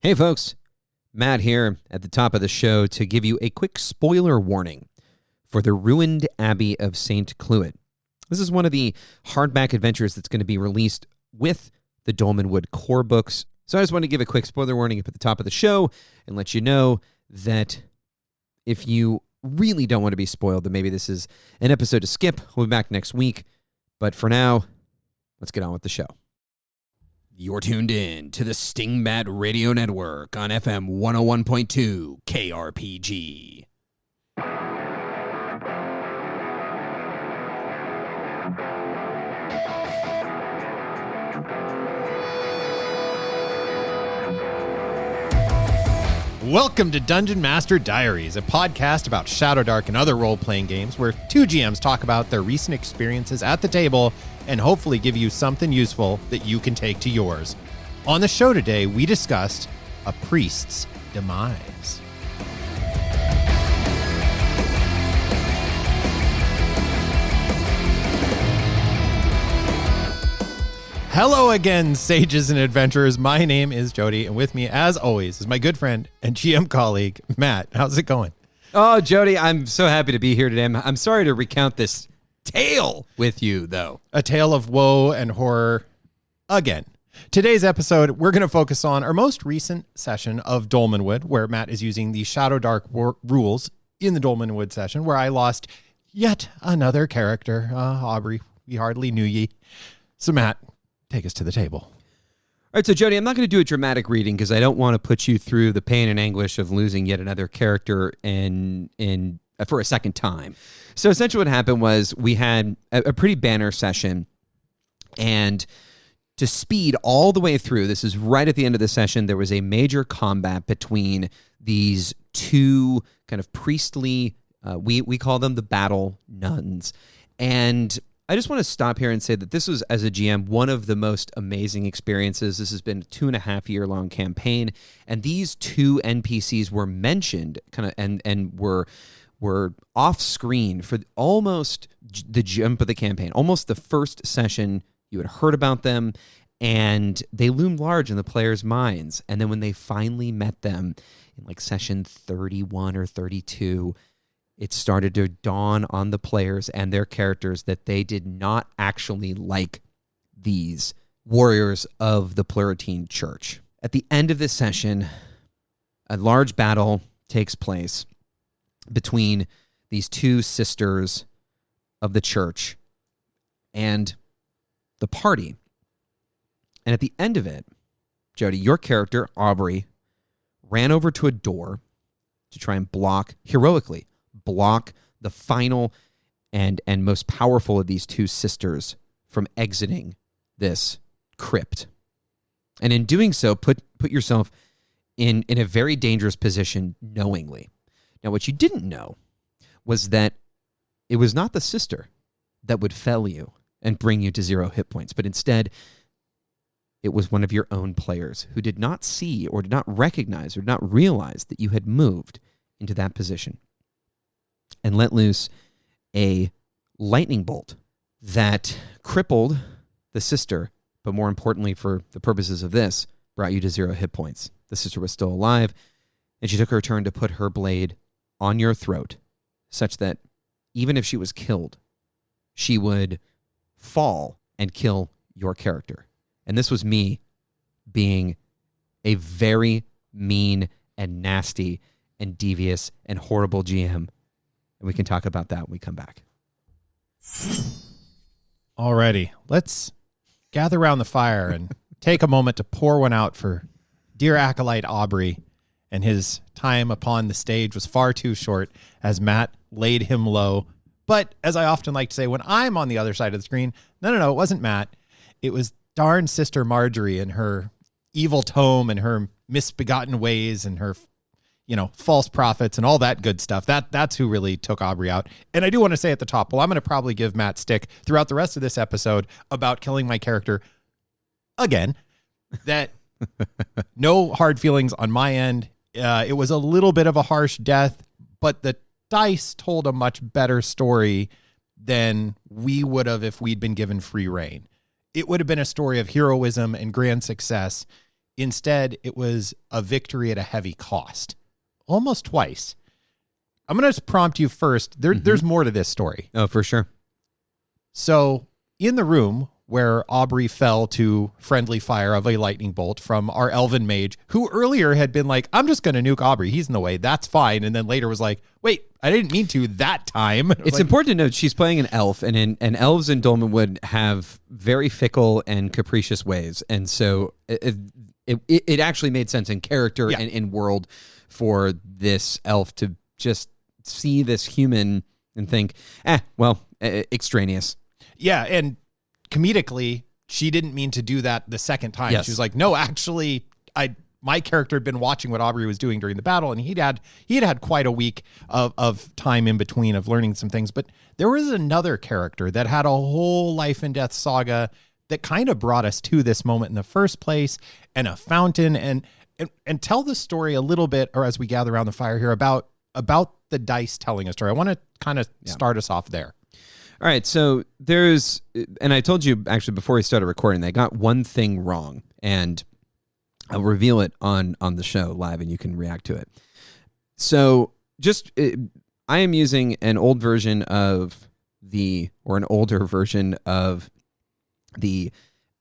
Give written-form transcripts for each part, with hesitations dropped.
Hey folks, Matt here at the top of the show to give you a quick spoiler warning for the Ruined Abbey of St. Cloud. This is one of the hardback adventures that's going to be released with the Dolmenwood core books. So I just want to give a quick spoiler warning up at the top of the show and let you know that if you really don't want to be spoiled, then maybe this is an episode to skip. We'll be back next week. But for now, let's get on with the show. You're tuned in to the Stingbat Radio Network on FM 101.2 KRPG. Welcome to Dungeon Master Diaries, a podcast about Shadowdark and other role-playing games where two GMs talk about their recent experiences at the table and hopefully give you something useful that you can take to yours. On the show today, we discussed a priest's demise. Hello again, sages and adventurers. My name is Jody, and with me, as always, is my good friend and GM colleague, Matt. How's it going? Oh, Jody, I'm so happy to be here today. I'm sorry to recount this tale with you, though. A tale of woe and horror again. Today's episode, we're going to focus on our most recent session of Dolmenwood, where Matt is using the Shadowdark rules in the Dolmenwood session, where I lost yet another character, Aubrey. We hardly knew ye. So, Matt, take us to the table. All right, so Jody, I'm not going to do a dramatic reading because I don't want to put you through the pain and anguish of losing yet another character for a second time. So essentially what happened was we had a pretty banner session, and to speed all the way through, this is right at the end of the session, there was a major combat between these two kind of priestly, we call them the battle nuns. And I just want to stop here and say that this was, as a GM, one of the most amazing experiences. This has been a 2.5-year-long campaign, and these two NPCs were mentioned kind of and were off screen for almost the jump of the campaign, almost the first session. You had heard about them, and they loomed large in the players' minds. And then when they finally met them in like session 31 or 32, it started to dawn on the players and their characters that they did not actually like these warriors of the Pleuratine Church. At the end of this session, a large battle takes place between these two sisters of the church and the party. And at the end of it, Jody, your character, Aubrey, ran over to a door to try and heroically block the final and most powerful of these two sisters from exiting this crypt. And in doing so, put yourself in a very dangerous position knowingly. Now, what you didn't know was that it was not the sister that would fell you and bring you to 0 hit points, but instead, it was one of your own players who did not see or did not recognize or did not realize that you had moved into that position and let loose a lightning bolt that crippled the sister, but more importantly for the purposes of this, brought you to 0 hit points. The sister was still alive, and she took her turn to put her blade on your throat, such that even if she was killed, she would fall and kill your character. And this was me being a very mean and nasty and devious and horrible GM. And we can talk about that when we come back. Alrighty, let's gather around the fire and take a moment to pour one out for dear acolyte Aubrey. And his time upon the stage was far too short as Matt laid him low. But as I often like to say, when I'm on the other side of the screen, no, it wasn't Matt. It was darn Sister Marjorie and her evil tome and her misbegotten ways and her, false prophets and all that good stuff. That's who really took Aubrey out. And I do want to say at the top, I'm going to probably give Matt stick throughout the rest of this episode about killing my character again. That no hard feelings on my end. It was a little bit of a harsh death, but the dice told a much better story than we would have if we'd been given free reign. It would have been a story of heroism and grand success Instead, it was a victory at a heavy cost, almost twice. I'm going to prompt you first. There's more to this story. Oh, for sure. So in the room where Aubrey fell to friendly fire of a lightning bolt from our elven mage, who earlier had been like, I'm just going to nuke Aubrey. He's in the way. That's fine. And then later was like, wait, I didn't mean to that time. It's important to note she's playing an elf, and elves in Dolmenwood have very fickle and capricious ways. And so it actually made sense in character and in world for this elf to just see this human and think, extraneous. Yeah, and comedically, she didn't mean to do that the second time. Yes. She was like, no, actually, my character had been watching what Aubrey was doing during the battle, and he had quite a week of time in between of learning some things. But there was another character that had a whole life and death saga that kind of brought us to this moment in the first place, and a fountain, and tell the story a little bit, or as we gather around the fire here, about the dice telling a story. I want to kind of start us off there. All right, so and I told you actually before we started recording, they got one thing wrong, and I'll reveal it on the show live, and you can react to it. So I am using an older version of the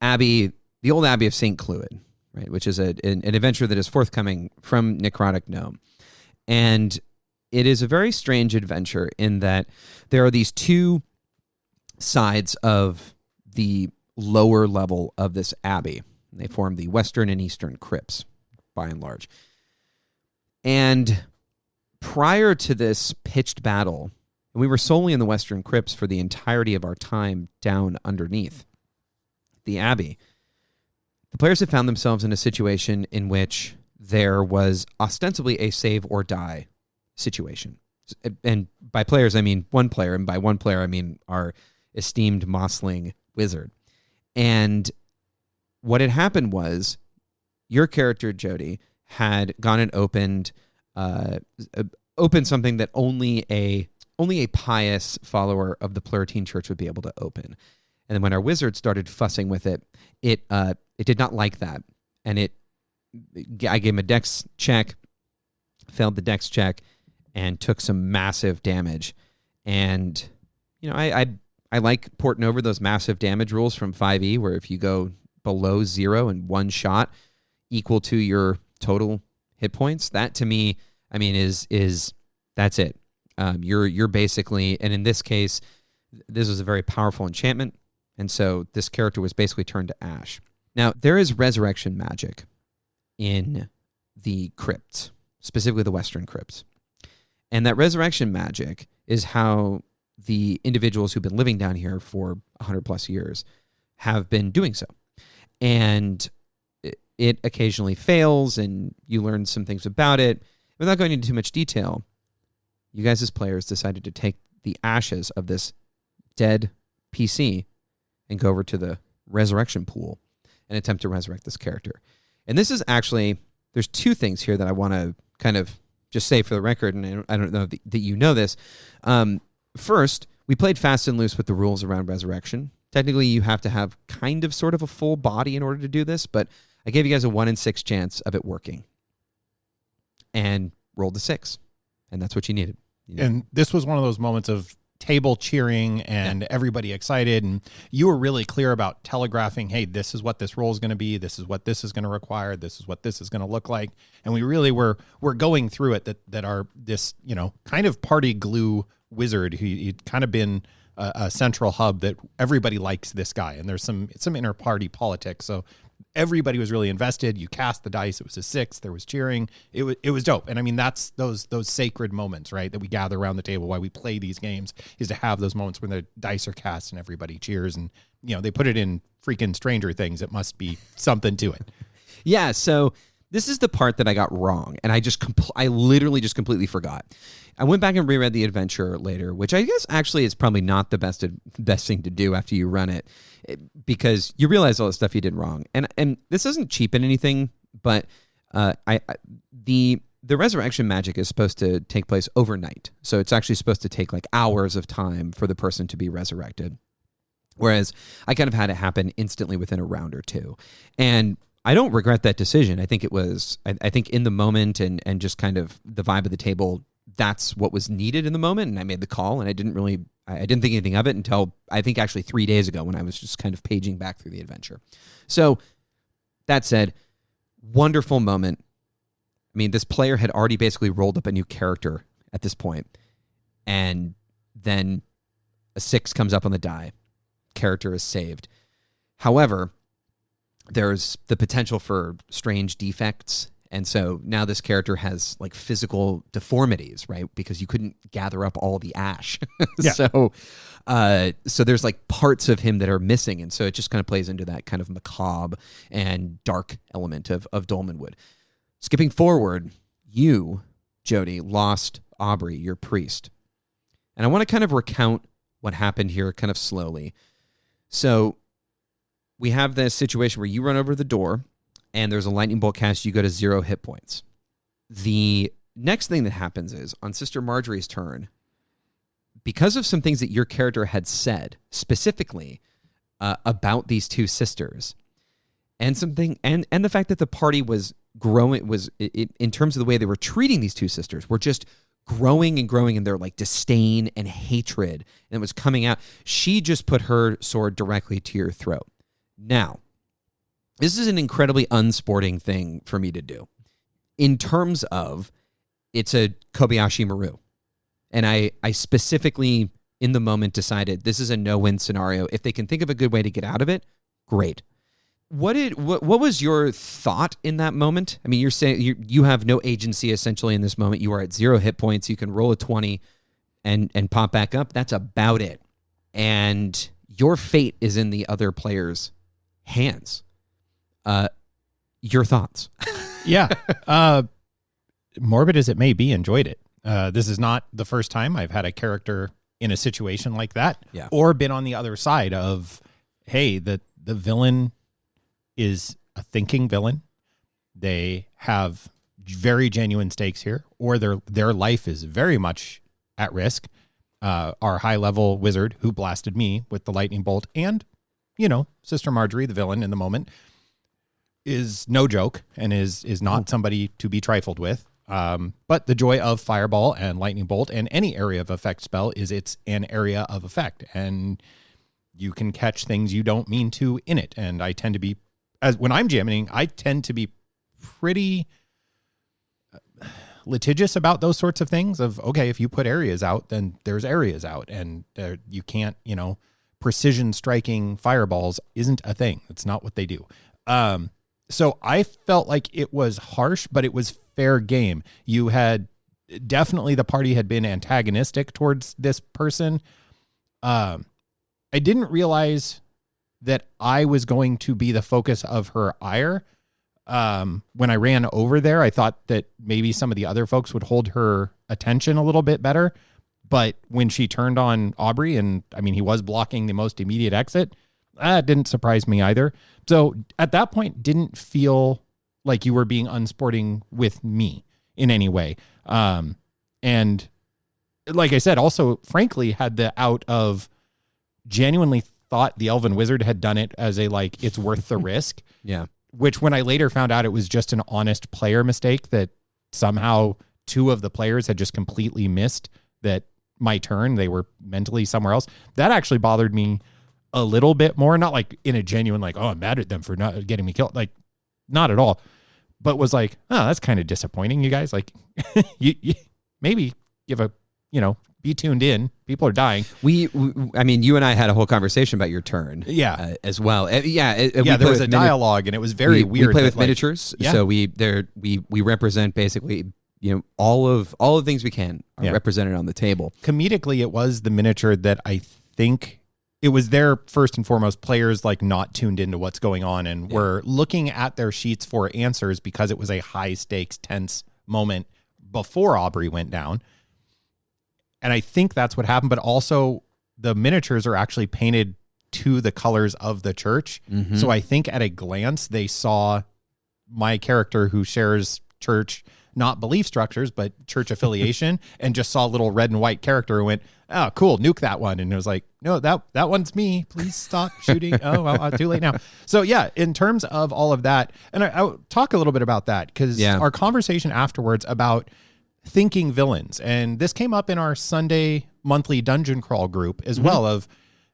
Abbey, the old Abbey of St. Cloud, right, which is an adventure that is forthcoming from Necrotic Gnome. And it is a very strange adventure in that there are these two sides of the lower level of this abbey. They form the western and eastern crypts, by and large. And prior to this pitched battle, we were solely in the western crypts for the entirety of our time down underneath the abbey. The players had found themselves in a situation in which there was ostensibly a save or die situation. And by players, I mean one player, and by one player, I mean our esteemed Mossling wizard. And what had happened was your character, Jody, had gone and opened something that only a pious follower of the Plurtine Church would be able to open. And then when our wizard started fussing with it, it did not like that. And I gave him a dex check, failed the dex check, and took some massive damage. And, I like porting over those massive damage rules from 5e, where if you go below 0 and one shot equal to your total hit points, that to me, is that's it. You're basically, and in this case, this was a very powerful enchantment, and so this character was basically turned to ash. Now, there is resurrection magic in the crypts, specifically the western crypts. And that resurrection magic is how the individuals who've been living down here for 100 plus years have been doing so. And it occasionally fails, and you learn some things about it. Without going into too much detail, you guys as players decided to take the ashes of this dead PC and go over to the resurrection pool and attempt to resurrect this character. And this is actually, there's two things here that I want to kind of just say for the record, and I don't know that you know this. First, we played fast and loose with the rules around resurrection. Technically, you have to have kind of sort of a full body in order to do this, but I gave you guys a 1 in 6 chance of it working. And rolled a 6. And that's what you needed. And this was one of those moments of table cheering and everybody excited. And you were really clear about telegraphing, hey, this is what this role is going to be. This is what this is going to require. This is what this is going to look like. And we really were going through it that our this, kind of party glue wizard, he'd kind of been a central hub that everybody likes this guy. And there's some inner party politics. So everybody was really invested. You cast the dice. It was a 6. There was cheering. It was dope. And that's those sacred moments, right, that we gather around the table. Why we play these games is to have those moments when the dice are cast and everybody cheers. And, they put it in freaking Stranger Things. It must be something to it. Yeah. So this is the part that I got wrong. And I literally just completely forgot. I went back and reread the adventure later, which I guess actually is probably not the best thing to do after you run it, because you realize all the stuff you did wrong. And this doesn't cheapen anything, but the resurrection magic is supposed to take place overnight. So it's actually supposed to take like hours of time for the person to be resurrected. Whereas I kind of had it happen instantly within a round or two. And I don't regret that decision. I think it was, I think in the moment and just kind of the vibe of the table, that's what was needed in the moment. And I made the call, and I didn't think anything of it until I think actually 3 days ago when I was just kind of paging back through the adventure. So that said, wonderful moment. I mean, this player had already basically rolled up a new character at this point, and then a 6 comes up on the die. Character is saved. However, there's the potential for strange defects. And so now this character has like physical deformities, right? Because you couldn't gather up all the ash. Yeah. So there's like parts of him that are missing. And so it just kind of plays into that kind of macabre and dark element of Dolmenwood. Skipping forward, you, Jody, lost Aubrey, your priest. And I want to kind of recount what happened here kind of slowly. So we have this situation where you run over the door and there's a lightning bolt cast. You go to 0 hit points. The next thing that happens is on Sister Marjorie's turn, because of some things that your character had said specifically about these two sisters, and the fact that the party was growing, in terms of the way they were treating these two sisters, were just growing and growing in their like disdain and hatred, and it was coming out. She just put her sword directly to your throat. Now, this is an incredibly unsporting thing for me to do in terms of it's a Kobayashi Maru. And I specifically, in the moment, decided this is a no-win scenario. If they can think of a good way to get out of it, great. What was your thought in that moment? I mean, you're saying you have no agency essentially in this moment. You are at 0 hit points. You can roll a 20 and pop back up. That's about it. And your fate is in the other player's hands. Your thoughts? Yeah. Morbid as it may be, enjoyed it. This is not the first time I've had a character in a situation like that, or been on the other side of, hey, the villain is a thinking villain. They have very genuine stakes here, or their life is very much at risk. Our high-level wizard who blasted me with the lightning bolt, and, Sister Marjorie, the villain in the moment, is no joke and is not somebody to be trifled with. But the joy of Fireball and Lightning Bolt and any area of effect spell is it's an area of effect, and you can catch things you don't mean to in it. And I tend to be, when I'm jamming, I tend to be pretty litigious about those sorts of things of, okay, if you put areas out, then there's areas out, and you can't, precision striking fireballs isn't a thing. It's not what they do. So I felt like it was harsh, but it was fair game. You had definitely, the party had been antagonistic towards this person. I didn't realize that I was going to be the focus of her ire. When I ran over there, I thought that maybe some of the other folks would hold her attention a little bit better. But when she turned on Aubrey, and I mean, he was blocking the most immediate exit, that didn't surprise me either. So at that point, didn't feel like you were being unsporting with me in any way. And like I said, also, frankly, had the out of genuinely thought the Elven Wizard had done it as a, like, it's worth the risk. Yeah. Which when I later found out it was just an honest player mistake, that somehow 2 of the players had just completely missed that my turn. They were mentally somewhere else. That actually bothered me a little bit more, not like in a genuine, like, oh, I'm mad at them for not getting me killed. Like, not at all, but was like, oh, that's kind of disappointing, you guys. Like, you maybe give a, be tuned in. People are dying. I mean, you and I had a whole conversation about your turn. Yeah. As well. There was a dialogue, and it was very weird. We play with miniatures. Yeah. So we represent basically, all of the things we can are represented on the table. Comedically, it was the miniature that I think it was their first and foremost players, like, not tuned into what's going on and were looking at their sheets for answers because it was a high stakes, tense moment before Aubrey went down. And I think that's what happened. But also the miniatures are actually painted to the colors of the church. Mm-hmm. So I think at a glance, they saw my character who shares church not belief structures, but church affiliation, and just saw a little red and white character and went, oh, cool, nuke that one. And it was like, no, that one's me. Please stop shooting. Oh, well, too late now. So yeah, in terms of all of that, and I'll talk a little bit about that, because our conversation afterwards about thinking villains, and this came up in our Sunday monthly dungeon crawl group as well, of,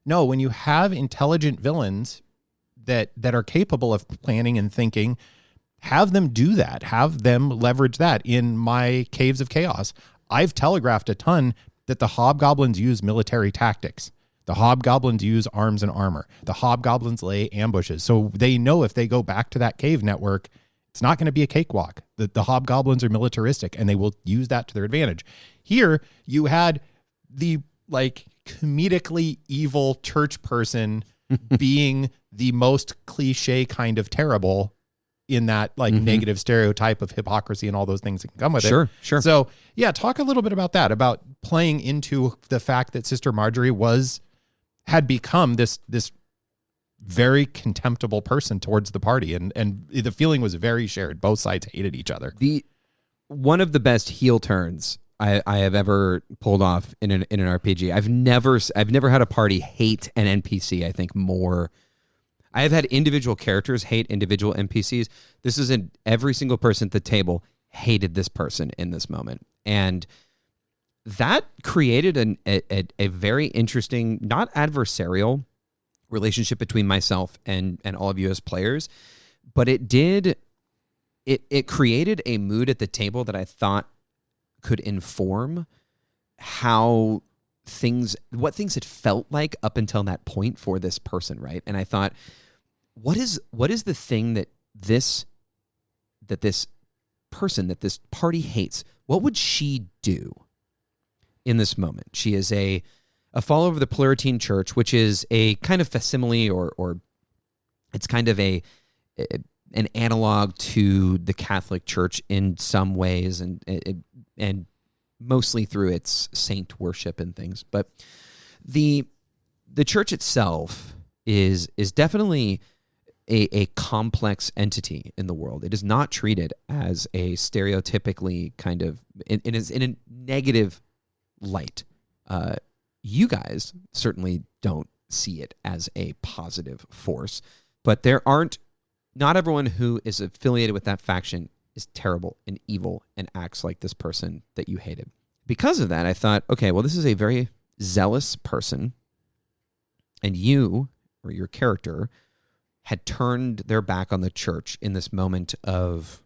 no, when you have intelligent villains that are capable of planning and thinking, have them do that. Have them leverage that. In my Caves of Chaos, I've telegraphed a ton that the hobgoblins use military tactics. The hobgoblins use arms and armor. The hobgoblins lay ambushes. So they know if they go back to that cave network, it's not going to be a cakewalk. The hobgoblins are militaristic, and they will use that to their advantage. Here, you had the comedically evil church person being the most cliche kind of terrible in that negative stereotype of hypocrisy and all those things that can come with it. Sure. So yeah, talk a little bit about that, about playing into the fact that Sister Marjorie had become this very contemptible person towards the party. And the feeling was very shared. Both sides hated each other. One of the best heel turns I have ever pulled off in an RPG. I've never had a party hate an NPC, I think, more. I have had individual characters hate individual NPCs. This is every single person at the table hated this person in this moment. And that created a very interesting, not adversarial relationship between myself and all of you as players, but it created a mood at the table that I thought could inform what things had felt like up until that point for this person, right? And I thought, what is the thing that this person, that this party hates? What would she do in this moment? She is a follower of the Pluralitine Church, which is a kind of facsimile, or it's kind of an analog to the Catholic Church in some ways, and mostly through its saint worship and things. But the church itself is definitely a complex entity in the world. It is not treated as a stereotypically kind of it is in a negative light. You guys certainly don't see it as a positive force, but not everyone who is affiliated with that faction is terrible and evil and acts like this person that you hated. Because of that, I thought, okay, well, this is a very zealous person, and you, or your character, had turned their back on the church in this moment of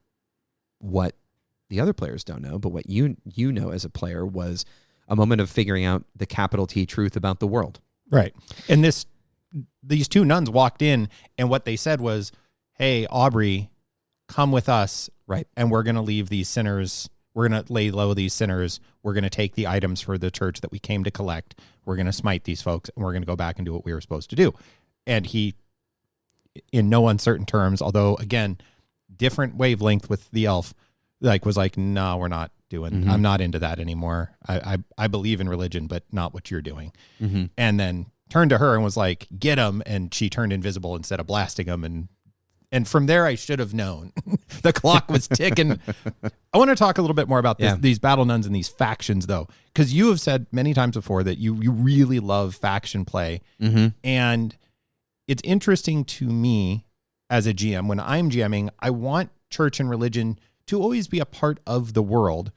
what the other players don't know, but what you know as a player was a moment of figuring out the capital T truth about the world. Right. And these two nuns walked in, and what they said was, hey, Aubrey, come with us. Right. And we're going to leave these sinners. We're going to lay low these sinners. We're going to take the items for the church that we came to collect. We're going to smite these folks, and we're going to go back and do what we were supposed to do. And he, in no uncertain terms, although, again, different wavelength with the elf, was like, no, we're not doing. Mm-hmm. I'm not into that anymore. I believe in religion, but not what you're doing. Mm-hmm. And then turned to her and was like, get him. And she turned invisible instead of blasting him. And from there, I should have known. The clock was ticking. I want to talk a little bit more about these battle nuns and these factions, though, because you have said many times before that you really love faction play. Mm-hmm. And it's interesting to me as a GM, when I'm GMing, I want church and religion to always be a part of the world.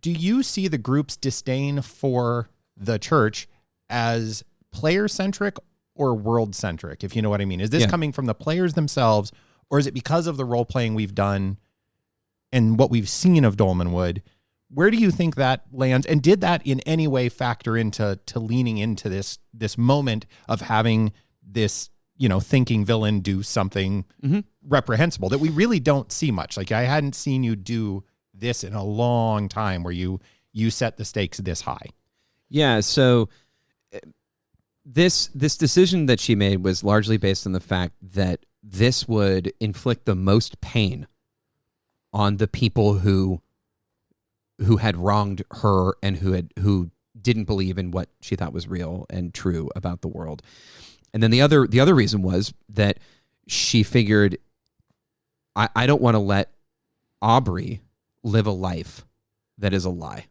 Do you see the group's disdain for the church as player-centric or world-centric, if you know what I mean? Is this coming from the players themselves, or is it because of the role-playing we've done and what we've seen of Dolmenwood? Where do you think that lands? And did that in any way factor into leaning into this moment of having this, thinking villain do something reprehensible that we really don't see much? Like, I hadn't seen you do this in a long time where you set the stakes this high. Yeah, so this decision that she made was largely based on the fact that this would inflict the most pain on the people who had wronged her and who didn't believe in what she thought was real and true about the world. And then the other reason was that she figured, I don't want to let Aubrey live a life that is a lie.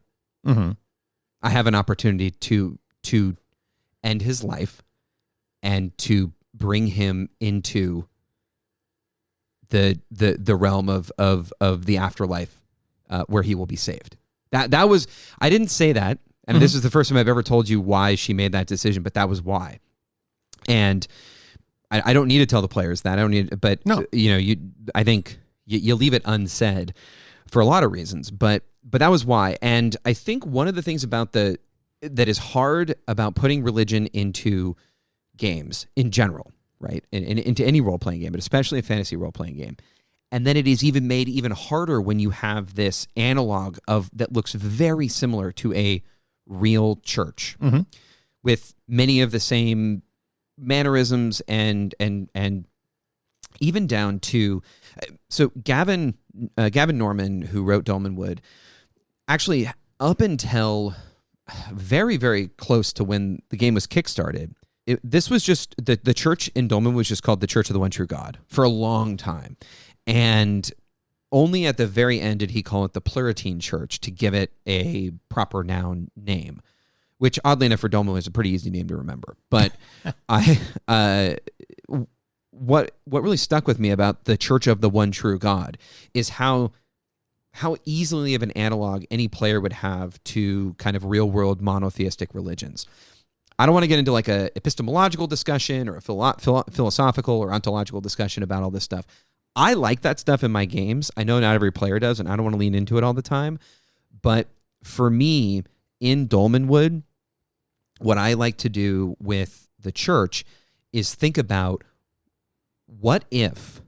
Mm-hmm. I have an opportunity to end his life and to bring him into the realm of the afterlife, where he will be saved. That was, I didn't say that, and this is the first time I've ever told you why she made that decision, but that was why. And I don't need to tell the players that. I don't need, but no. I think you leave it unsaid for a lot of reasons, but that was why. And I think one of the things about that is hard about putting religion into games in general, right? And into any role-playing game, but especially a fantasy role-playing game. And then it is even made even harder when you have this analog that looks very similar to a real church, with many of the same mannerisms and even down to, so Gavin Norman, who wrote Dolmenwood, actually up until very, very close to when the game was kickstarted, this was just the church in Dolmenwood was just called the Church of the One True God for a long time, and only at the very end did he call it the Pluralitine Church to give it a proper noun name, which oddly enough for Dolmenwood is a pretty easy name to remember. But what really stuck with me about the Church of the One True God is how easily of an analog any player would have to kind of real world monotheistic religions. I don't want to get into like a epistemological discussion or a philosophical or ontological discussion about all this stuff. I like that stuff in my games. I know not every player does, and I don't want to lean into it all the time. But for me, in Dolmenwood, what I like to do with the church is think about, what if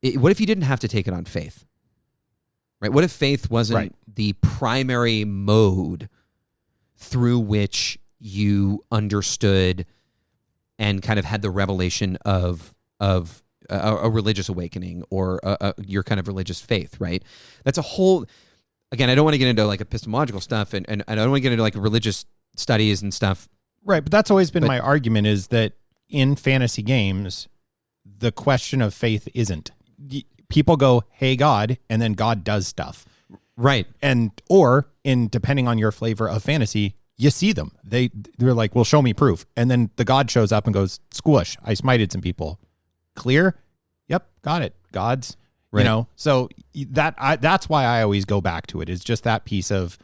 you didn't have to take it on faith, right? What if faith wasn't the primary mode through which you understood and kind of had the revelation of a religious awakening or your kind of religious faith, right? That's a whole, again, I don't want to get into like epistemological stuff and I don't want to get into like religious studies and stuff. Right, but that's always been my argument, is that in fantasy games, the question of faith isn't. People go, hey, God, and then God does stuff. Right. Or depending on your flavor of fantasy, you see them. They're like, well, show me proof. And then the God shows up and goes, squish, I smited some people. Clear? Yep, got it. Gods, right. So that's why I always go back to it, is just that piece of,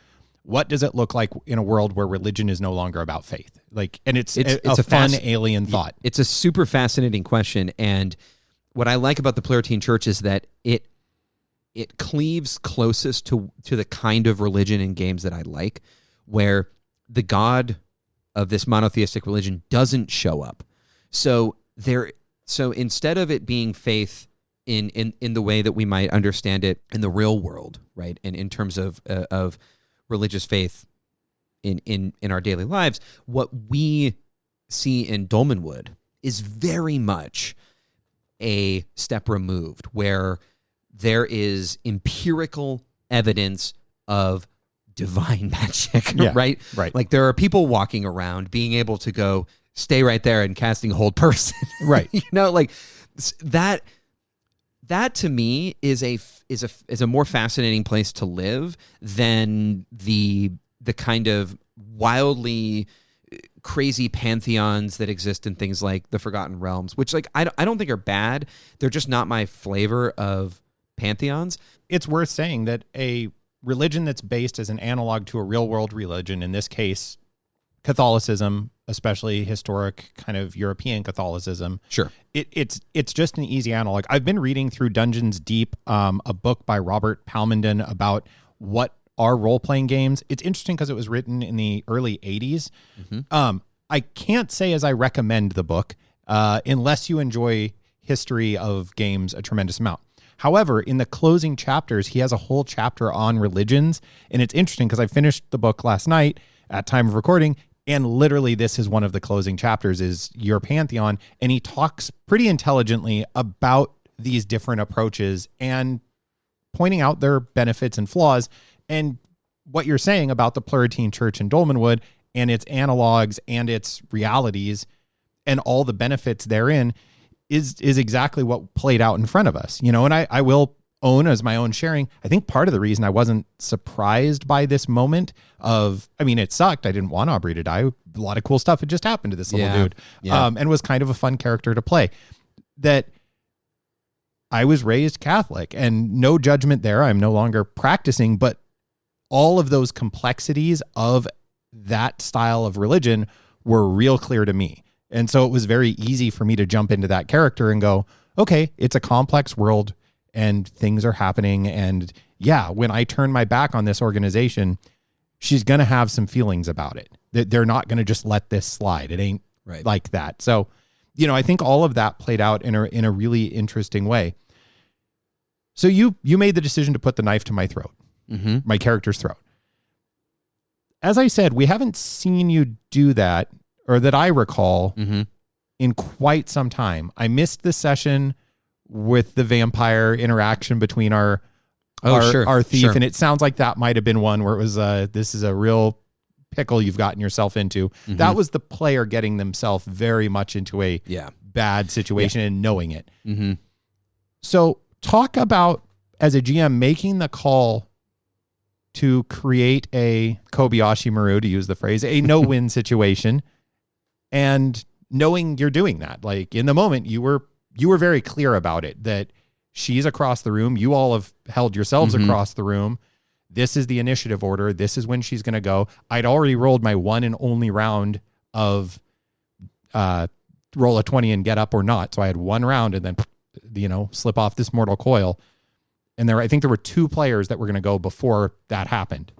what does it look like in a world where religion is no longer about faith? And it's a fun alien thought. It's a super fascinating question. And what I like about the Pluralitine Church is that it cleaves closest to the kind of religion in games that I like, where the God of this monotheistic religion doesn't show up. So instead of it being faith in the way that we might understand it in the real world, right? And in terms of religious faith in our daily lives, what we see in Dolmenwood is very much a step removed, where there is empirical evidence of divine magic, right? Right. Like there are people walking around being able to go, stay right there and casting hold person. Right. Like that to me is a more fascinating place to live than the kind of wildly crazy pantheons that exist in things like the Forgotten Realms, which like I don't think are bad. They're just not my flavor of pantheons. It's worth saying that a religion that's based as an analog to a real world religion, in this case, Catholicism, especially historic kind of European Catholicism. Sure. It's just an easy analog. I've been reading through Dungeons Deep, a book by Robert Palmenden about what are role-playing games. It's interesting because it was written in the early 80s. Mm-hmm. I can't say as I recommend the book unless you enjoy history of games a tremendous amount. However, in the closing chapters, he has a whole chapter on religions, and it's interesting because I finished the book last night at time of recording, and literally this is one of the closing chapters, is your pantheon, and he talks pretty intelligently about these different approaches and pointing out their benefits and flaws. And what you're saying about the Pluralitine Church in Dolmenwood and its analogs and its realities and all the benefits therein is exactly what played out in front of us, And I will own as my own sharing. I think part of the reason I wasn't surprised by this moment it sucked. I didn't want Aubrey to die. A lot of cool stuff had just happened to this little dude. Yeah. And was kind of a fun character to play. That I was raised Catholic, and no judgment there. I'm no longer practicing, but all of those complexities of that style of religion were real clear to me. And so it was very easy for me to jump into that character and go, okay, it's a complex world and things are happening. And yeah, when I turn my back on this organization, she's going to have some feelings about it. They're not going to just let this slide. It ain't right like that. So, I think all of that played out in a really interesting way. So you made the decision to put the knife to my throat, my character's throat. As I said, we haven't seen you do that, or that I recall, in quite some time. I missed the session with the vampire interaction between our thief, and it sounds like that might have been one where it was this is a real pickle you've gotten yourself into. That was the player getting themselves very much into a bad situation and knowing it. So talk about, as a GM, making the call to create a Kobayashi Maru, to use the phrase, a no-win situation, and knowing you're doing that. Like, in the moment, you were very clear about it, that she's across the room. You all have held yourselves across the room. This is the initiative order. This is when she's going to go. I'd already rolled my one and only round of roll a 20 and get up or not. So I had one round and then, slip off this mortal coil. And I think there were two players that were going to go before that happened.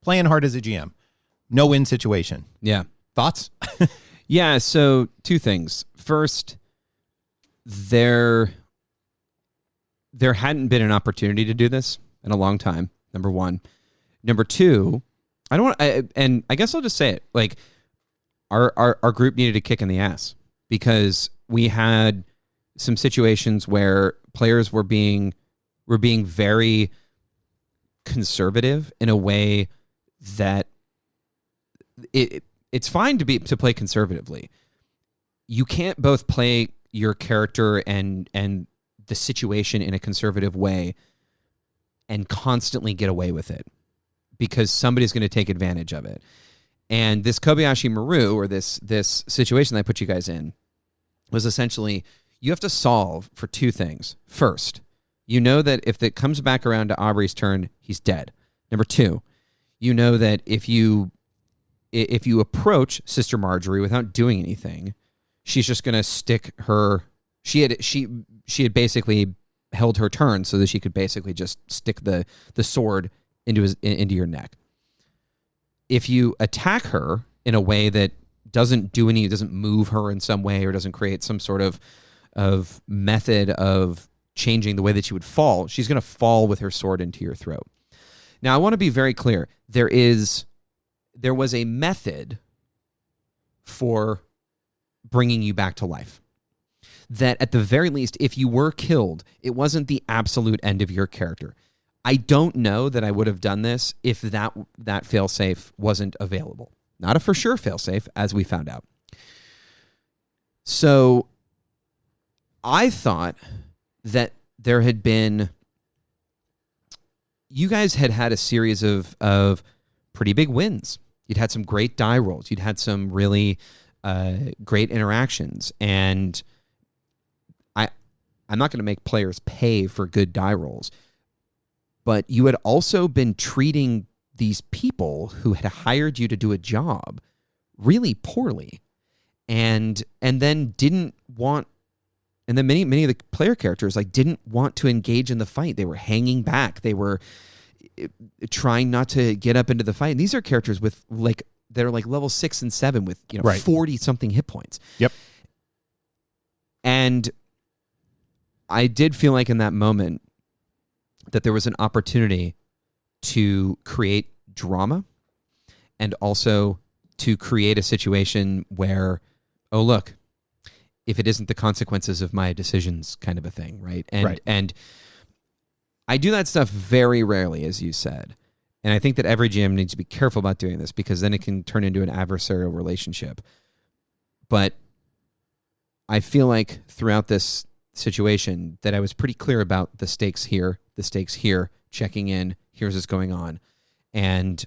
Playing hard as a GM. No-win situation. Yeah. Thoughts? Yeah, so two things. First, there hadn't been an opportunity to do this in a long time, number one. Number two, and I guess I'll just say it, like, our group needed a kick in the ass, because we had some situations where players were being very conservative in a way that it's fine to play conservatively. You can't both play your character and the situation in a conservative way and constantly get away with it, because somebody's going to take advantage of it. And this Kobayashi Maru, or this situation that I put you guys in, was essentially, you have to solve for two things. First, you know that if it comes back around to Aubrey's turn, he's dead. Number two, you know that if you approach Sister Marjorie without doing anything, she's just going to stick her. She had basically held her turn so that she could basically just stick the sword into your neck. If you attack her in a way that doesn't move her in some way, or doesn't create some sort of method of changing the way that she would fall, she's going to fall with her sword into your throat. Now, I want to be very clear. There was a method for bringing you back to life, that at the very least, if you were killed, it wasn't the absolute end of your character. I don't know that I would have done this if that failsafe wasn't available. Not a for sure failsafe, as we found out. So I thought that there had been, you guys had a series of pretty big wins. You'd had some great die rolls. You'd had some really great interactions. And I'm not going to make players pay for good die rolls, but you had also been treating these people who had hired you to do a job really poorly, and then didn't want, and then many of the player characters didn't want to engage in the fight. They were hanging back. They were trying not to get up into the fight. And these are characters with they're level 6 and 7 with 40 something hit points. Yep. And I did feel like in that moment that there was an opportunity to create drama, and also to create a situation where, oh, look, if it isn't the consequences of my decisions kind of a thing, right? And I do that stuff very rarely, as you said. And I think that every GM needs to be careful about doing this, because then it can turn into an adversarial relationship. But I feel like throughout this situation that I was pretty clear about the stakes here, checking in, here's what's going on. And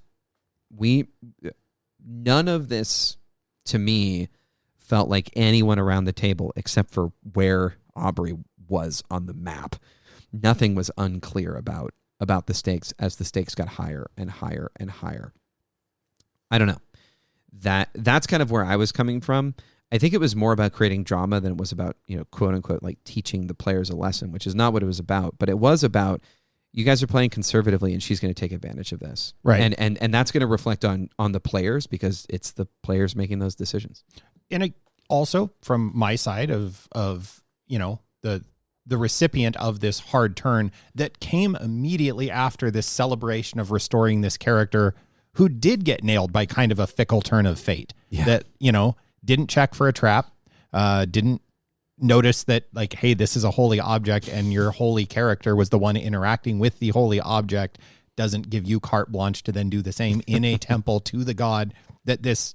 none of this to me felt like anyone around the table except for where Aubrey was on the map. Nothing was unclear about the stakes as the stakes got higher and higher and higher. I don't know. That's kind of where I was coming from. I think it was more about creating drama than it was about, quote unquote, like teaching the players a lesson, which is not what it was about. But it was about, you guys are playing conservatively and she's going to take advantage of this. Right. And that's going to reflect on the players because it's the players making those decisions. And also from my side of the recipient of this hard turn that came immediately after this celebration of restoring this character who did get nailed by kind of a fickle turn of fate. Yeah. That, didn't check for a trap, didn't notice that, like, hey, this is a holy object and your holy character was the one interacting with the holy object, doesn't give you carte blanche to then do the same in a temple to the god that this,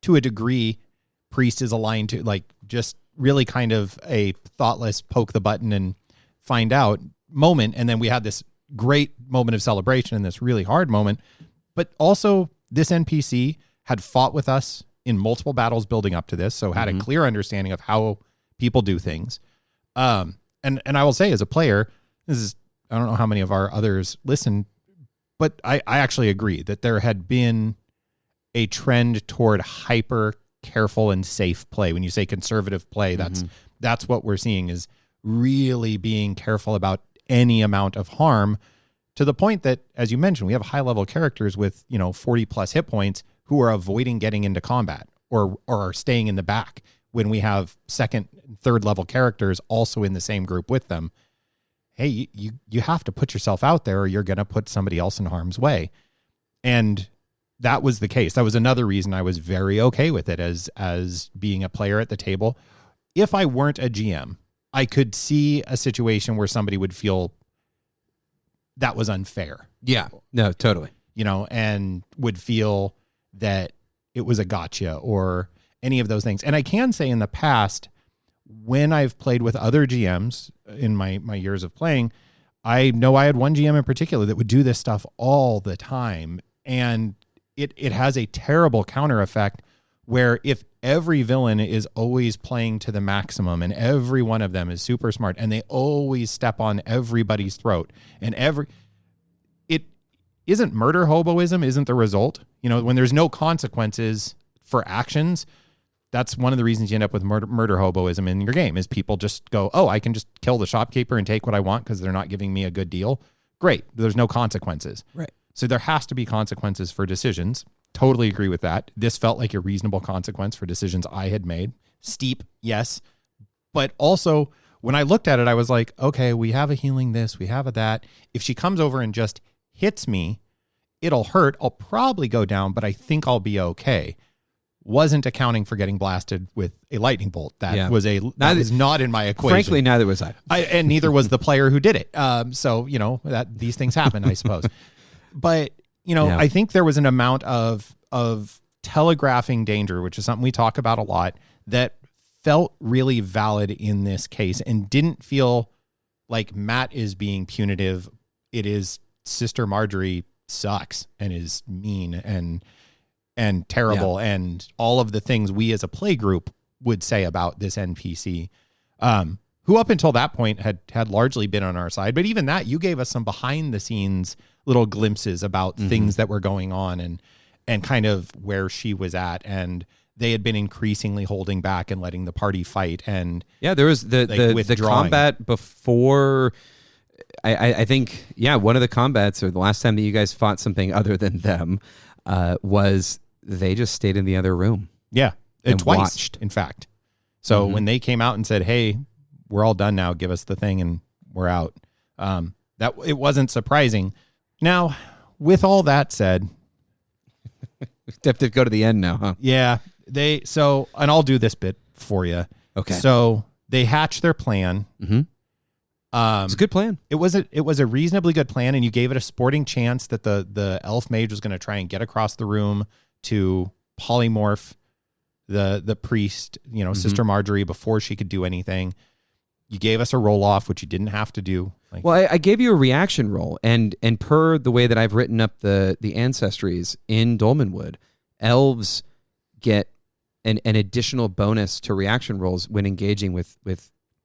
to a degree, priest is aligned to. Like, just really kind of a thoughtless poke the button and find out moment. And then we had this great moment of celebration and this really hard moment. But also this NPC had fought with us in multiple battles building up to this, so had a clear understanding of how people do things. And I will say, as a player, I don't know how many of our others listen, but I actually agree that there had been a trend toward hyper careful and safe play. When you say conservative play, that's what we're seeing, is really being careful about any amount of harm, to the point that, as you mentioned, we have high level characters with 40 plus hit points who are avoiding getting into combat or are staying in the back when we have second and third level characters also in the same group with them. Hey, you have to put yourself out there or you're going to put somebody else in harm's way. And that was the case. That was another reason I was very okay with it as being a player at the table. If I weren't a GM, I could see a situation where somebody would feel that was unfair. Yeah, no, totally. And would feel that it was a gotcha or any of those things. And I can say in the past, when I've played with other GMs in my years of playing, I know I had one GM in particular that would do this stuff all the time. And it has a terrible counter effect where if every villain is always playing to the maximum and every one of them is super smart and they always step on everybody's throat and it isn't murder hoboism isn't the result. When there's no consequences for actions, that's one of the reasons you end up with murder hoboism in your game, is people just go, oh, I can just kill the shopkeeper and take what I want because they're not giving me a good deal. Great. There's no consequences. Right. So there has to be consequences for decisions. Totally agree with that. This felt like a reasonable consequence for decisions I had made. Steep, yes. But also, when I looked at it, I was like, okay, we have a healing this, we have a that. If she comes over and just hits me, it'll hurt. I'll probably go down, but I think I'll be okay. Wasn't accounting for getting blasted with a lightning bolt. That was not in my equation. Frankly, neither was I. And neither was the player who did it. So, that these things happen, I suppose. But, I think there was an amount of telegraphing danger, which is something we talk about a lot, that felt really valid in this case and didn't feel like Matt is being punitive. It is Sister Marjorie sucks and is mean and terrible and all of the things we as a play group would say about this NPC, who up until that point had largely been on our side. But even that, you gave us some behind the scenes little glimpses about things that were going on and kind of where she was at. And they had been increasingly holding back and letting the party fight. And there was the combat before. I think, one of the combats, or the last time that you guys fought something other than them, was they just stayed in the other room. Yeah. And twice, watched. in fact. So when they came out and said, hey, we're all done now, give us the thing and we're out. That it wasn't surprising. Now, with all that said, have to go to the end now, huh? Yeah. And I'll do this bit for you. Okay. So they hatched their plan. Mm-hmm. It's a good plan. It was a reasonably good plan, and you gave it a sporting chance that the elf mage was going to try and get across the room to polymorph the priest, Sister Marjorie, before she could do anything. You gave us a roll off, which you didn't have to do. Like, well, I gave you a reaction roll, and per the way that I've written up the ancestries in Dolmenwood, elves get an additional bonus to reaction rolls when engaging with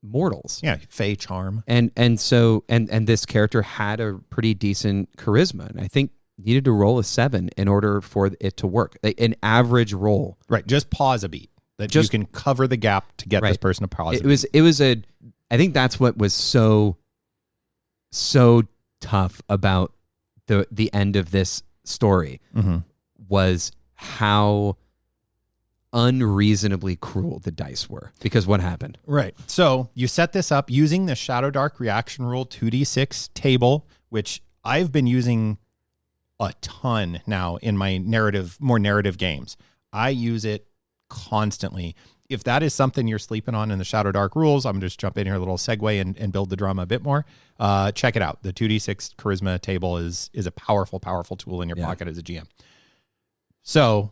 mortals. yeah, Fey charm. And so this character had a pretty decent charisma, and I think needed to roll a 7 in order for it to work. Like an average roll. Right, just pause a beat. That you can cover the gap to get this person to pause. It was I think that's what was so tough about the end of this story was how unreasonably cruel the dice were. Because what happened? Right. So you set this up using the Shadow Dark reaction rule 2d6 table, which I've been using a ton now in my more narrative games. I use it constantly. If that is something you're sleeping on in the Shadow Dark rules, I'm going to just jump in here, a little segue and build the drama a bit more. Check it out. The 2d6 charisma table is a powerful, powerful tool in your pocket as a GM. So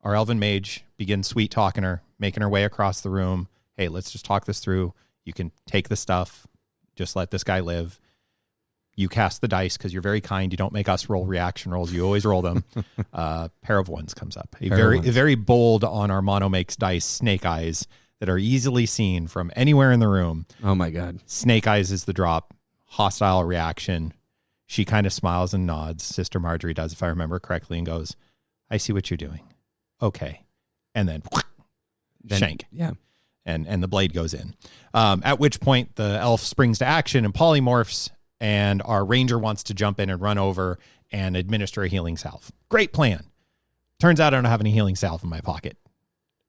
our elven mage begins sweet talking her, making her way across the room. Hey, let's just talk this through. You can take the stuff. Just let this guy live. You cast the dice because you're very kind. You don't make us roll reaction rolls. You always roll them. Pair of ones comes up. A very bold on our mono makes dice snake eyes that are easily seen from anywhere in the room. Oh my God. Snake eyes is the drop. Hostile reaction. She kind of smiles and nods. Sister Marjorie does, if I remember correctly, and goes, I see what you're doing. Okay. And then shank. Yeah. And the blade goes in. At which point the elf springs to action and polymorphs, and our ranger wants to jump in and run over and administer a healing salve. Great plan. Turns out I don't have any healing salve in my pocket.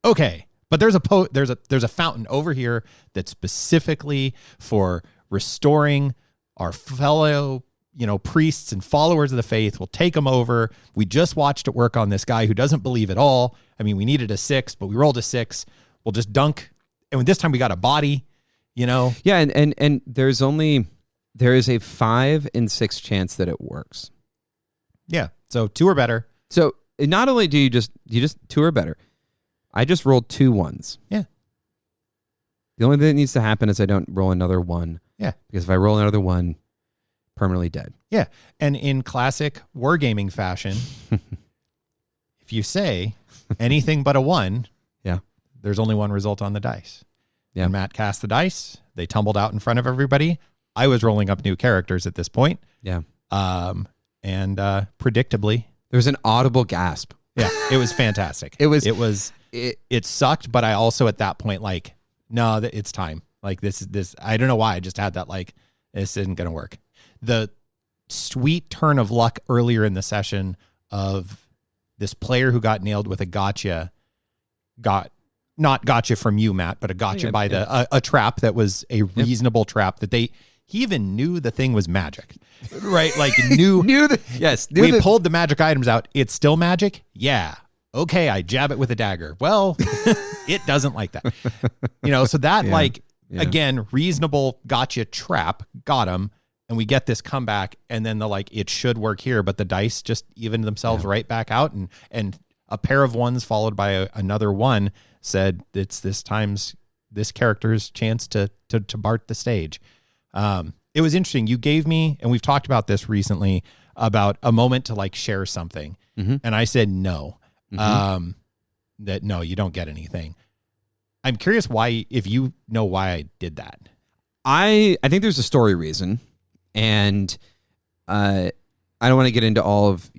Okay, but there's a fountain over here that's specifically for restoring our fellow, priests and followers of the faith. We'll take them over. We just watched it work on this guy who doesn't believe at all. I mean, we needed a 6, but we rolled a 6. We'll just dunk. And this time we got a body, Yeah, and there is a 5 in 6 chance that it works. Yeah. So 2 or better. So not only do you just 2 or better, I just rolled 2 1s. Yeah. The only thing that needs to happen is I don't roll another 1. Yeah. Because if I roll another 1, permanently dead. Yeah. And in classic wargaming fashion, if you say anything but a 1, yeah, there's only one result on the dice. Yeah. And Matt cast the dice. They tumbled out in front of everybody. I was rolling up new characters at this point. Yeah. And predictably, there was an audible gasp. Yeah, it was fantastic. It sucked, but I also at that point no, it's time. This I don't know why I just had that this isn't going to work. The sweet turn of luck earlier in the session of this player who got nailed with a gotcha not gotcha from you, Matt, but a gotcha by a trap that was a reasonable trap that he even knew the thing was magic, right? We pulled the magic items out. It's still magic. Yeah. Okay. I jab it with a dagger. Well, it doesn't like that, so that again, reasonable gotcha trap got him. And we get this comeback and then it should work here, but the dice just evened themselves right back out. And a pair of 1s followed by another 1 said it's this character's chance to BART the stage. It was interesting. You gave me, and we've talked about this recently, about a moment to share something. Mm-hmm. And I said, no, no, you don't get anything. I'm curious if you know why I did that. I think there's a story reason, and I don't want to get into all of,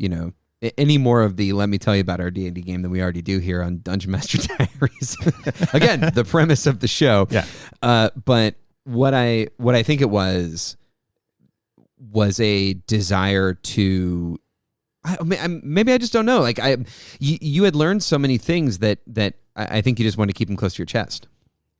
any more of the let me tell you about our D&D game than we already do here on Dungeon Master Diaries. Again, the premise of the show. Yeah. But what I think it was a desire to, maybe I just don't know. You had learned so many things that I think you just want to keep them close to your chest.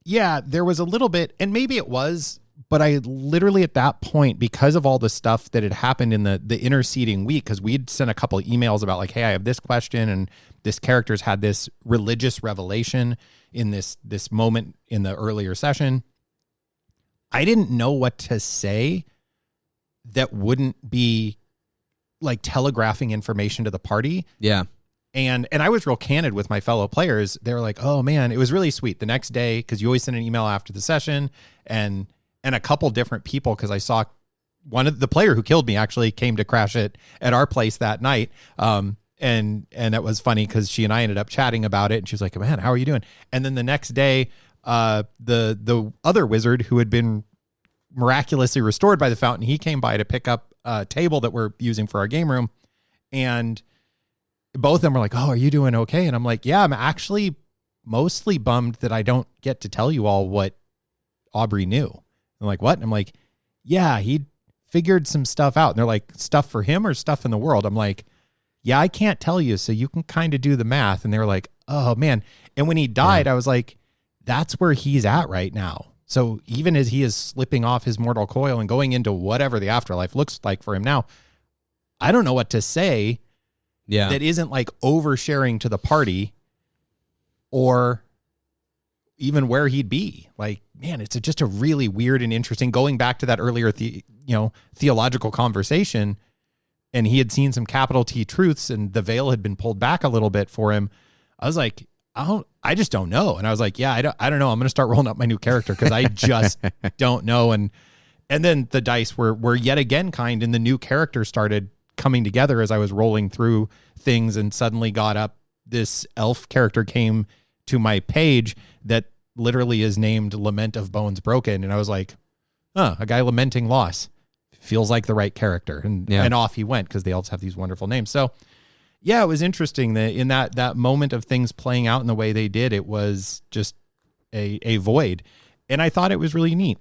Yeah, there was a little bit, and maybe it was, but I literally at that point, because of all the stuff that had happened in the interceding week, because we'd sent a couple of emails about hey, I have this question, and this character's had this religious revelation in this moment in the earlier session. I didn't know what to say that wouldn't be telegraphing information to the party. Yeah. And I was real candid with my fellow players. They were like, oh man, it was really sweet. The next day, because you always send an email after the session, and a couple different people, because I saw one of the player who killed me actually came to crash it at our place that night. And that was funny because she and I ended up chatting about it, and she was like, man, how are you doing? And then the next day, the other wizard who had been miraculously restored by the fountain, he came by to pick up a table that we're using for our game room. And both of them were like, oh, are you doing okay? And I'm like, yeah, I'm actually mostly bummed that I don't get to tell you all what Aubrey knew. I'm like, what? And I'm like, yeah, he figured some stuff out. And they're like, stuff for him or stuff in the world? I'm like, yeah, I can't tell you, so you can kind of do the math. And they were like, oh man. And when he died, I was like, that's where he's at right now. So even as he is slipping off his mortal coil and going into whatever the afterlife looks like for him now, I don't know what to say that isn't like oversharing to the party or even where he'd be. Like, man, it's just a really weird and interesting, going back to that earlier, theological conversation. And he had seen some capital T truths, and the veil had been pulled back a little bit for him. I was like, I just don't know. And I was like, yeah, I don't know. I'm going to start rolling up my new character because I just don't know. And then the dice were yet again kind, and the new character started coming together as I was rolling through things, and suddenly got up. This elf character came to my page that literally is named Lament of Bones Broken. And I was like, a guy lamenting loss feels like the right character. And off he went, because the elves have these wonderful names. So yeah, it was interesting that in that moment of things playing out in the way they did, it was just a void. And I thought it was really neat.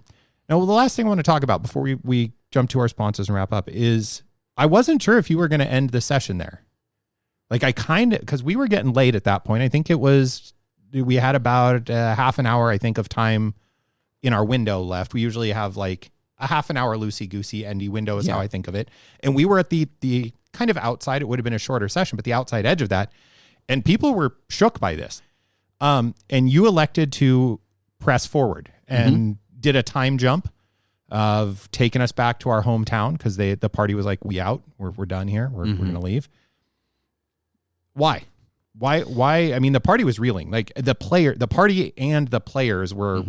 Now, the last thing I want to talk about before we jump to our sponsors and wrap up is I wasn't sure if you were going to end the session there. Like because we were getting late at that point. I think we had about half an hour, I think, of time in our window left. We usually have like a half an hour loosey-goosey endy window is how I think of it. And we were at the kind of outside. It would have been a shorter session, but the outside edge of that. And people were shook by this. And you elected to press forward and did a time jump of taking us back to our hometown, because the party was like, we out. We're done here. We're going to leave. Why? I mean, the party was reeling. Like the party and the players were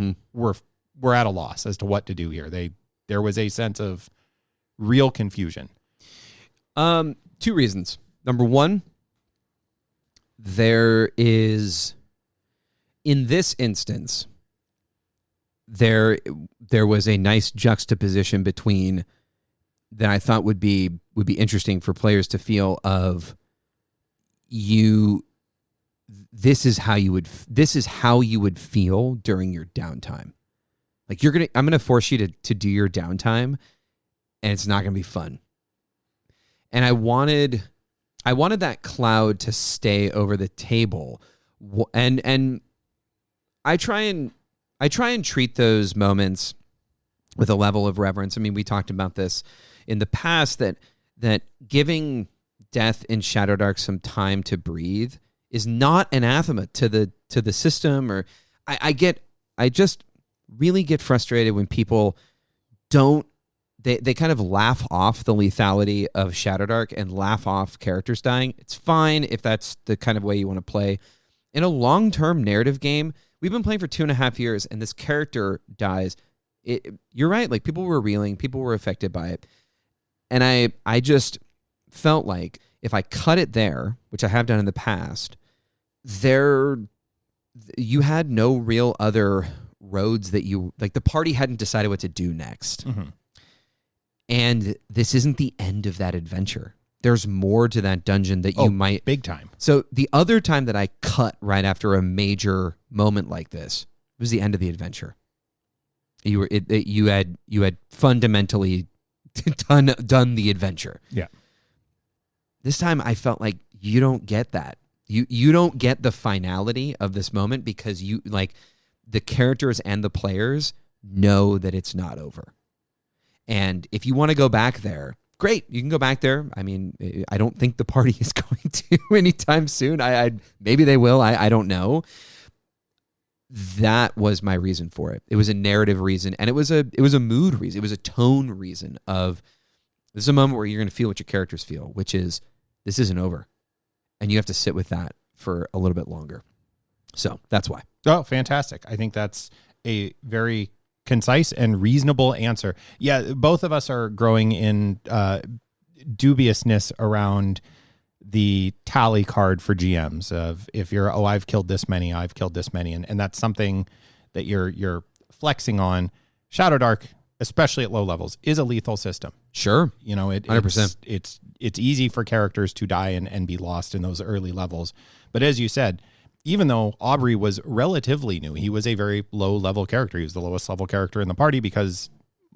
at a loss as to what to do here. There was a sense of real confusion. 2 reasons. Number one, there is, in this instance, there was a nice juxtaposition between that I thought would be interesting for players to feel of you. This is how you would feel during your downtime. Like I'm gonna force you to do your downtime, and it's not gonna be fun. And I wanted that cloud to stay over the table, and I try and treat those moments with a level of reverence. I mean, we talked about this in the past, that giving Death in Shadowdark some time to breathe is not anathema to the system. Or I just really get frustrated when people don't. They kind of laugh off the lethality of Shadowdark and laugh off characters dying. It's fine if that's the kind of way you want to play. In a long-term narrative game, we've been playing for 2.5 years, and this character dies. You're right. Like, people were reeling. People were affected by it. And I just felt like if I cut it there, which I have done in the past, you had no real other roads that the party hadn't decided what to do next. Mm-hmm. And this isn't the end of that adventure. There's more to that dungeon that you might... Big time. So the other time that I cut right after a major moment like this was the end of the adventure. You had fundamentally done the adventure. Yeah. This time I felt like you don't get that. You don't get the finality of this moment, because the characters and the players know that it's not over. And if you want to go back there, great, you can go back there. I mean, I don't think the party is going to anytime soon. Maybe they will. I don't know. That was my reason for it. It was a narrative reason, and it was a mood reason. It was a tone reason of, this is a moment where you're going to feel what your characters feel, which is, this isn't over. and you have to sit with that for a little bit longer. So that's why. Oh, fantastic. I think that's a very concise and reasonable answer. Yeah, both of us are growing in dubiousness around the tally card for GMs of if you're, I've killed this many, and that's something that you're flexing on. Shadow Dark, especially at low levels, is a lethal system. Sure. 100%. It's easy for characters to die and be lost in those early levels. But as you said, even though Aubrey was relatively new, he was a very low-level character. He was the lowest level character in the party because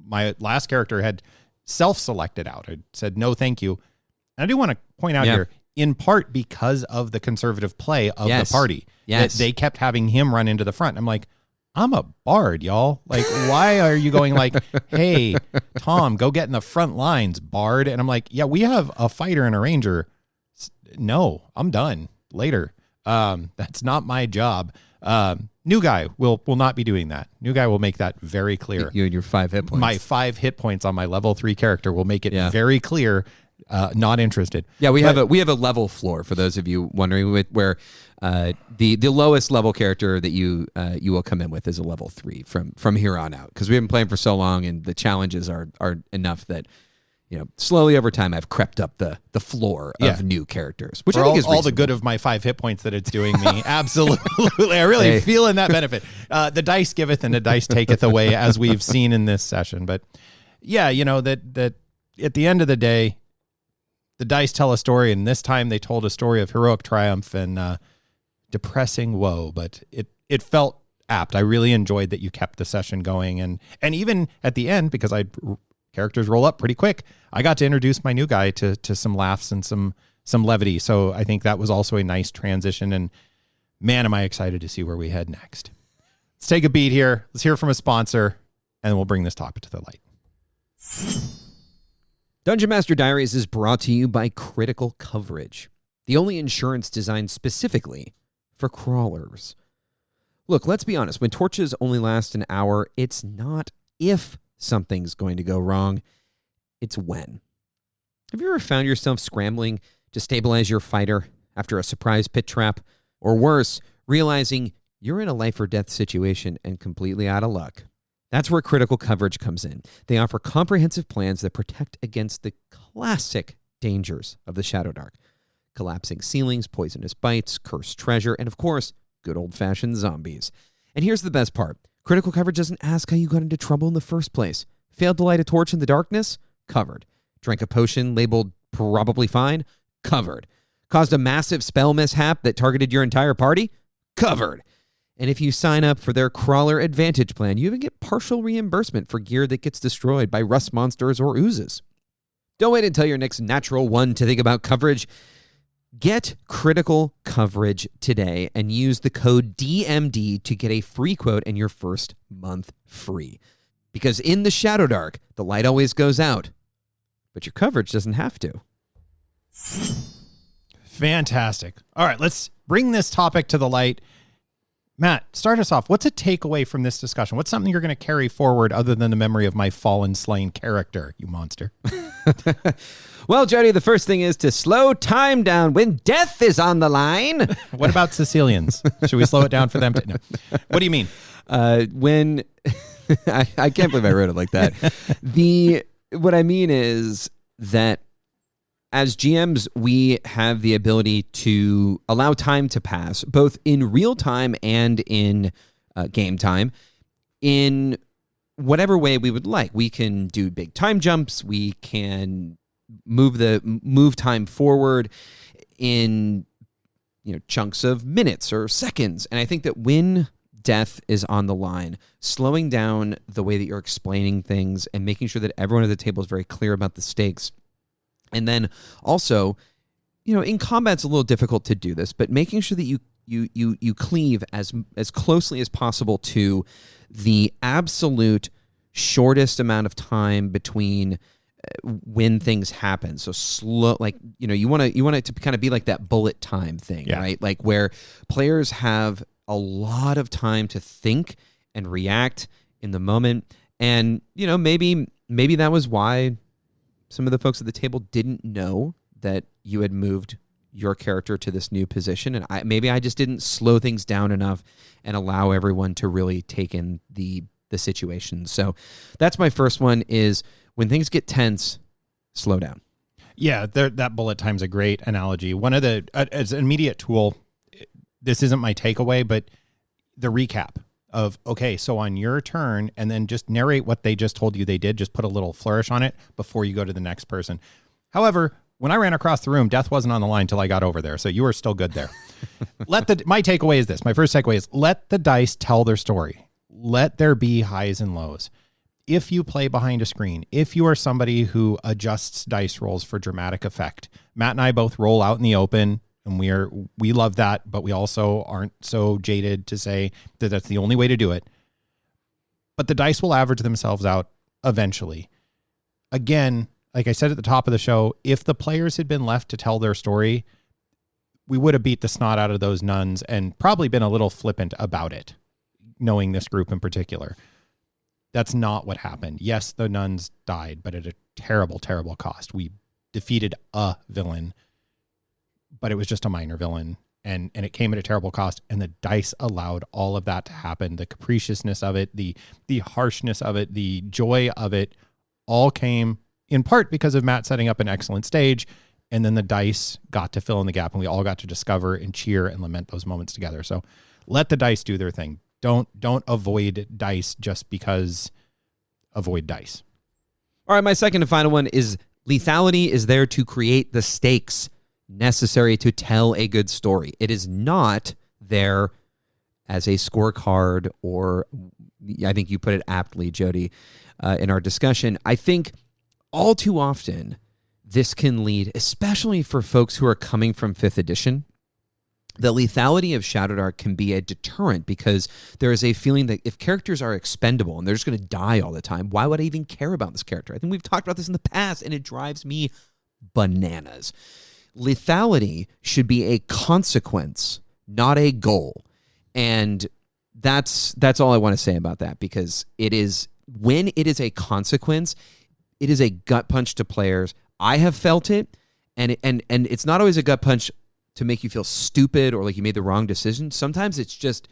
my last character had self-selected out. I said, no, thank you. And I do want to point out here, in part because of the conservative play of the party, that they kept having him run into the front. I'm like, I'm a bard, y'all. Like, why are you going like, hey, Tom, go get in the front lines, bard? And I'm like, yeah, we have a fighter and a ranger. No, I'm done. Later. That's not my job. New guy will not be doing that. New guy will make that very clear. You and your 5 hit points. My 5 hit points on my level 3 character will make it very clear. Not interested. Yeah, we have a level floor for those of you wondering, where the lowest level character that you will come in with is a level 3 from here on out, because we've been playing for so long and the challenges are enough that slowly over time I've crept up the floor of new characters, which for I think is all the good of my 5 hit points that it's doing me. Absolutely, I really feeling that benefit. The dice giveth and the dice taketh away, as we've seen in this session. But yeah, that at the end of the day, the dice tell a story, and this time they told a story of heroic triumph and depressing woe. But it felt apt. I really enjoyed that you kept the session going, and even at the end, because characters roll up pretty quick, I got to introduce my new guy to some laughs and some levity. So I think that was also a nice transition. And man, am I excited to see where we head next. Let's take a beat here. Let's hear from a sponsor, and we'll bring this topic to the light. Dungeon Master Diaries is brought to you by Critical Coverage, the only insurance designed specifically for crawlers. Look, let's be honest. When torches only last an hour, it's not if something's going to go wrong, it's when. Have you ever found yourself scrambling to stabilize your fighter after a surprise pit trap? Or worse, realizing you're in a life or death situation and completely out of luck? That's where Critical Coverage comes in. They offer comprehensive plans that protect against the classic dangers of the Shadow Dark. Collapsing ceilings, poisonous bites, cursed treasure, and of course, good old-fashioned zombies. And here's the best part. Critical Coverage doesn't ask how you got into trouble in the first place. Failed to light a torch in the darkness? Covered. Drank a potion labeled probably fine? Covered. Caused a massive spell mishap that targeted your entire party? Covered. And if you sign up for their Crawler Advantage plan, you even get partial reimbursement for gear that gets destroyed by rust monsters or oozes. Don't wait until your next natural one to think about coverage. Get Critical Coverage today and use the code DMD to get a free quote and your first month free. Because in the Shadow Dark, the light always goes out, but your coverage doesn't have to. Fantastic. All right, let's bring this topic to the light. Matt, start us off. What's a takeaway from this discussion? What's something you're going to carry forward other than the memory of my fallen, slain character, you monster? Well, Jody, the first thing is to slow time down when death is on the line. What about Sicilians? Should we slow it down for them? No. What do you mean? When I can't believe I wrote it like that. What I mean is that as GMs, we have the ability to allow time to pass, both in real time and in game time, in whatever way we would like. We can do big time jumps. We can move time forward in chunks of minutes or seconds. And I think that when death is on the line, slowing down the way that you're explaining things and making sure that everyone at the table is very clear about the stakes. And then also, in combat, it's a little difficult to do this, but making sure that you cleave as closely as possible to the absolute shortest amount of time between when things happen. So slow, you want it to kind of be like that bullet time thing, right? Like where players have a lot of time to think and react in the moment. And, maybe that was why some of the folks at the table didn't know that you had moved your character to this new position, and maybe I just didn't slow things down enough and allow everyone to really take in the situation. So that's my first one, is when things get tense, slow down. Yeah, that bullet time's a great analogy. One of the, as an immediate tool, this isn't my takeaway, but the recap of, okay, so on your turn, and then just narrate what they just told you they did, just put a little flourish on it before you go to the next person. However, when I ran across the room, death wasn't on the line till I got over there, so you were still good there. My takeaway is this. My first takeaway is let the dice tell their story. Let there be highs and lows. If you play behind a screen, if you are somebody who adjusts dice rolls for dramatic effect, Matt and I both roll out in the open, and we love that, but we also aren't so jaded to say that that's the only way to do it. But the dice will average themselves out eventually. Again, like I said at the top of the show, if the players had been left to tell their story, we would have beat the snot out of those nuns and probably been a little flippant about it, knowing this group in particular. That's not what happened. Yes, the nuns died, but at a terrible, terrible cost. We defeated a villain, but it was just a minor villain, and it came at a terrible cost, and the dice allowed all of that to happen. The capriciousness of it, the harshness of it, the joy of it, all came in part because of Matt setting up an excellent stage, and then the dice got to fill in the gap, and we all got to discover and cheer and lament those moments together. So let the dice do their thing. Don't avoid dice just because avoid dice. All right, my second and final one is lethality is there to create the stakes necessary to tell a good story. It is not there as a scorecard, or I think you put it aptly, Jody, in our discussion. I think all too often this can lead, especially for folks who are coming from 5th edition, the lethality of Shadow Dark can be a deterrent because there is a feeling that if characters are expendable and they're just going to die all the time, why would I even care about this character? I think we've talked about this in the past, and it drives me bananas. Lethality should be a consequence, not a goal. And that's all I want to say about that, because it is, when it is a consequence, it is a gut punch to players. I have felt it, and it's not always a gut punch to make you feel stupid or like you made the wrong decision. Sometimes it's just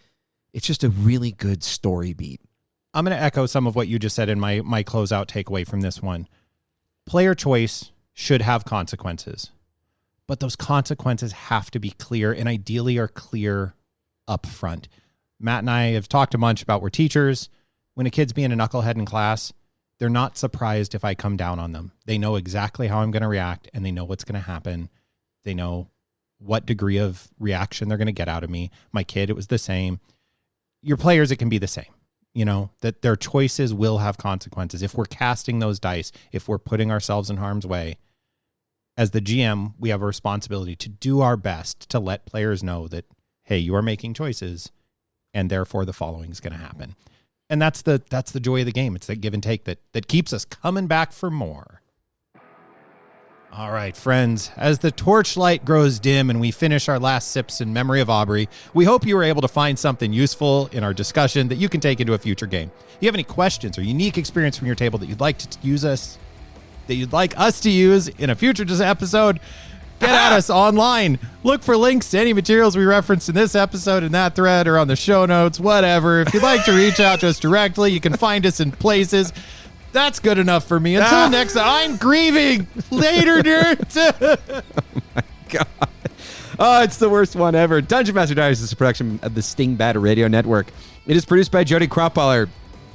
a really good story beat. I'm going to echo some of what you just said in my closeout takeaway from this one. Player choice should have consequences, but those consequences have to be clear, and ideally are clear up front. Matt and I have talked a bunch about, we're teachers. When a kid's being a knucklehead in class, they're not surprised if I come down on them. They know exactly how I'm going to react, and they know what's going to happen. They know what degree of reaction they're going to get out of me. My kid, it was the same. Your players, it can be the same. That their choices will have consequences. If we're casting those dice, if we're putting ourselves in harm's way, as the GM, we have a responsibility to do our best to let players know that, hey, you are making choices, and therefore the following is going to happen. And that's the joy of the game. It's that give and take that keeps us coming back for more. All right, friends, as the torchlight grows dim and we finish our last sips in memory of Aubrey, we hope you were able to find something useful in our discussion that you can take into a future game. If you have any questions or unique experience from your table that you'd like us to use in a future episode, get at us online. Look for links to any materials we referenced in this episode in that thread or on the show notes, whatever. If you'd like to reach out to us directly, you can find us in places. That's good enough for me. Until next time, I'm grieving. Later, nerds. Oh, my God. Oh, it's the worst one ever. Dungeon Master Diaries is a production of the Stingbat Radio Network. It is produced by Jody Kropholler,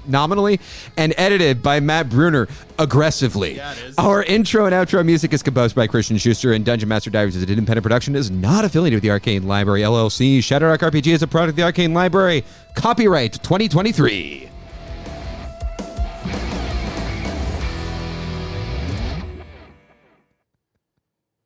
nominally, and edited by Matt Bruner, aggressively. Yeah, it is. Our intro and outro music is composed by Christian Schuster, and Dungeon Master Diaries is an independent production. It is not affiliated with the Arcane Library, LLC. Shadow Dark RPG is a product of the Arcane Library. Copyright 2023.